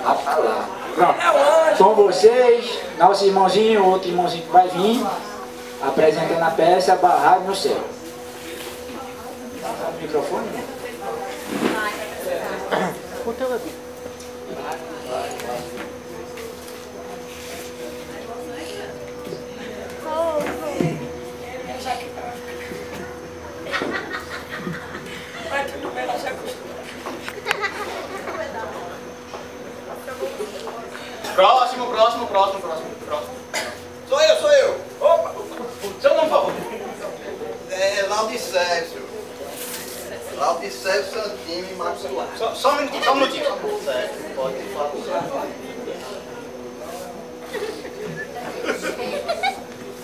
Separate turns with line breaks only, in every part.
a falar. Pronto. Com vocês, nosso irmãozinho, outro irmãozinho que vai vir, apresentando a peça Barrado no Céu. O microfone?
Próximo. Sou eu. Opa. Seu nome, por favor. É Laudicésio. Laudicésio Santinho Imaculado. Só um minutinho. Certo, pode falar.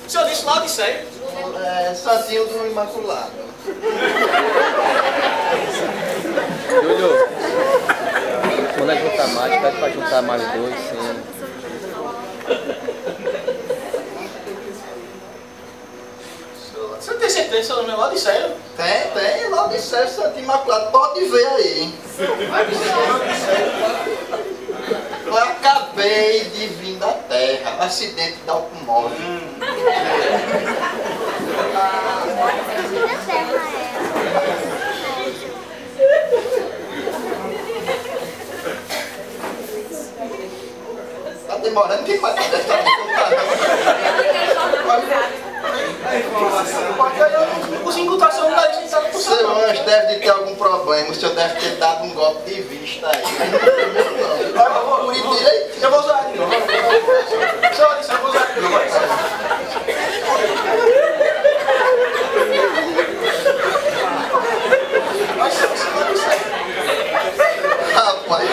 O senhor disse Laudicésio? É Santinho do Imaculado.
Júlio, quando é juntar mais, pede pra juntar mais dois, sim.
Você tem certeza que seu nome é Laudicésio?
Tem, Laudicésio Santinho Imaculado, pode ver aí. Eu acabei de vir da terra, acidente de automóvel. Tá demorando demais pra estar me
Eu consigo encontrar seu lugar de estar com o
seu anjo deve de ter algum problema, o senhor deve ter dado um golpe de vista aí.
Eu vou usar de novo. Eu vou usar de novo.
Rapaz,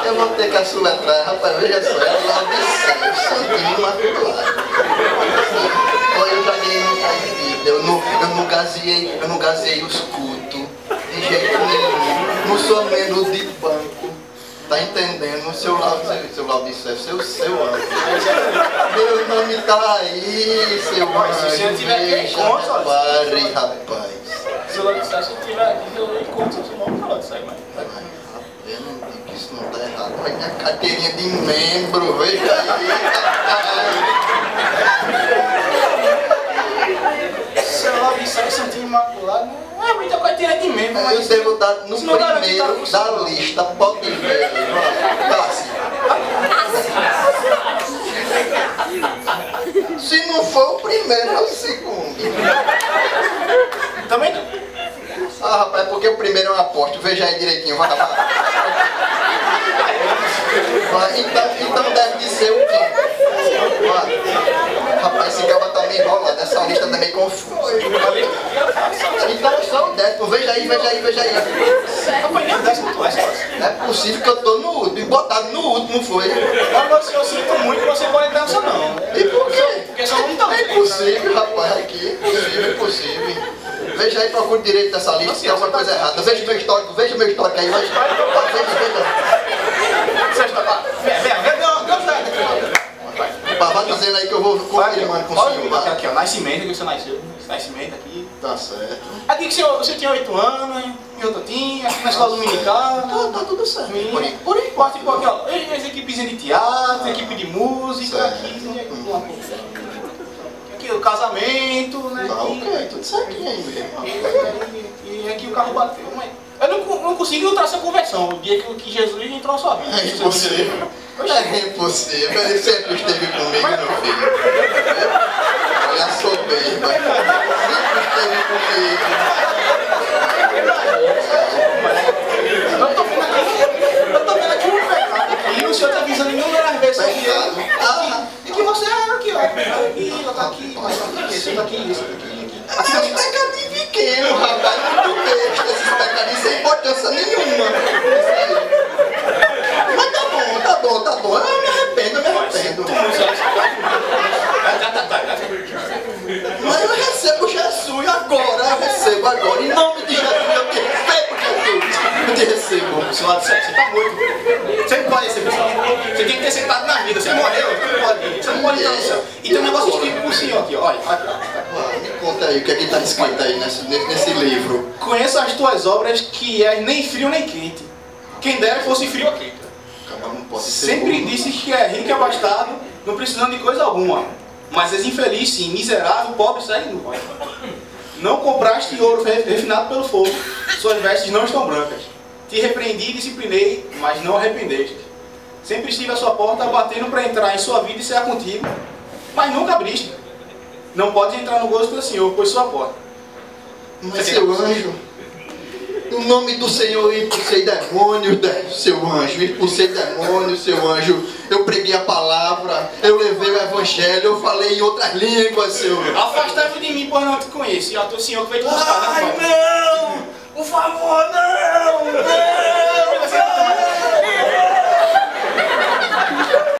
eu vou ter que assoletrar, rapaz, veja só, é Laudicésio Santinho Imaculado. Olha, eu já ganhei no pai de vida, eu não gazeei os cultos, de jeito nenhum, não sou membro de banco, tá entendendo? Seu Laudicésio, seu anjo. Meu nome tá aí, seu anjo, veja, repare, rapaz.
Se o Laudicésio tiver aqui, eu encontro o seu nome para Laudicésio, mas...
Eu não digo que isso não tá errado. Olha minha carteirinha de membro, veja aí, rapaz.
Seu Laudicésio Santinho Imaculado, não é muita carteira de membro, mas...
Eu devo dar no primeiro da lista, pode ver. Se não for o primeiro, é o segundo.
Também não.
Ah, rapaz, é porque o primeiro é um apóstolo, veja aí direitinho, vai. Então deve de ser o quinto. Rapaz, esse cara tá meio enrolado, essa lista tá meio confusa. Então eu sou o décimo, veja aí. É possível que eu tô no último, botado no último foi.
Mas eu sinto muito que você pode entrar no seu não.
E por quê?
Porque seu nome tá
É impossível, rapaz, aqui, impossível. Veja aí, procure direito dessa lista, se tem alguma coisa errada. Veja meu histórico aí, veja. Vai dizendo aí que eu vou confirmando com o senhor.
Aqui, ó, nascimento, que você nasceu. Nascimento aqui.
Tá certo.
Aqui que você tinha 8 anos, e eu tinha, aqui na escola dominical.
Tá tudo certo.
Por enquanto, tipo aqui, ó, as equipes de teatro, equipe de música,
certo.
Aqui o casamento, né?
Tá ok, tudo certinho aí mesmo.
E aqui o carro bateu, mas eu não consigo entrar essa conversão, o dia que Jesus entrou na sua vida.
É impossível. É impossível. Ele sempre esteve comigo, meu filho. Olha a soberba. Sempre esteve comigo.
Eu tô vendo aqui um pecado aqui, o senhor tá avisando inúmeras vezes aqui. E que você é aqui, ó. Aqui, isso aqui.
Aqui é um pecadinho pequeno, rapaz. Muito besta. Esses pecadinhos sem importância nenhuma. Mas tá bom. Eu me arrependo. Mas eu recebo Jesus agora. Em nome de Jesus, eu te recebo, Jesus. Eu te recebo.
Seu lado certo, você tá morto. Você não pode receber, você tem que ter sentado na vida. Você morreu, você não pode entrar no céu. E tem um negócio escrito por senhor aqui, olha.
Me conta aí, o que é que tá escrito aí nesse livro?
Conheço as tuas obras que és nem frio nem quente. Quem dera fosse frio ou quente.
Não pode
Sempre disse que é rico e abastado, não precisando de coisa alguma. Mas és infeliz, sim, miserável, pobre, segue nu. Não compraste ouro refinado pelo fogo, suas vestes não estão brancas. Te repreendi e disciplinei, mas não arrependeste. Sempre estive à sua porta, batendo para entrar em sua vida e cear contigo, mas nunca abriste. Não podes entrar no gozo do Senhor, pois sua porta.
Mas seu anjo, no nome do Senhor eu expulsei demônios, seu anjo, expulsei demônios, seu anjo. Eu preguei a palavra, eu levei o evangelho, eu falei em outras línguas, seu anjo.
Afasta-te de mim, pois não te conheço. E é o teu Senhor que veio te buscar,
Ai, não! Por favor, não! Não!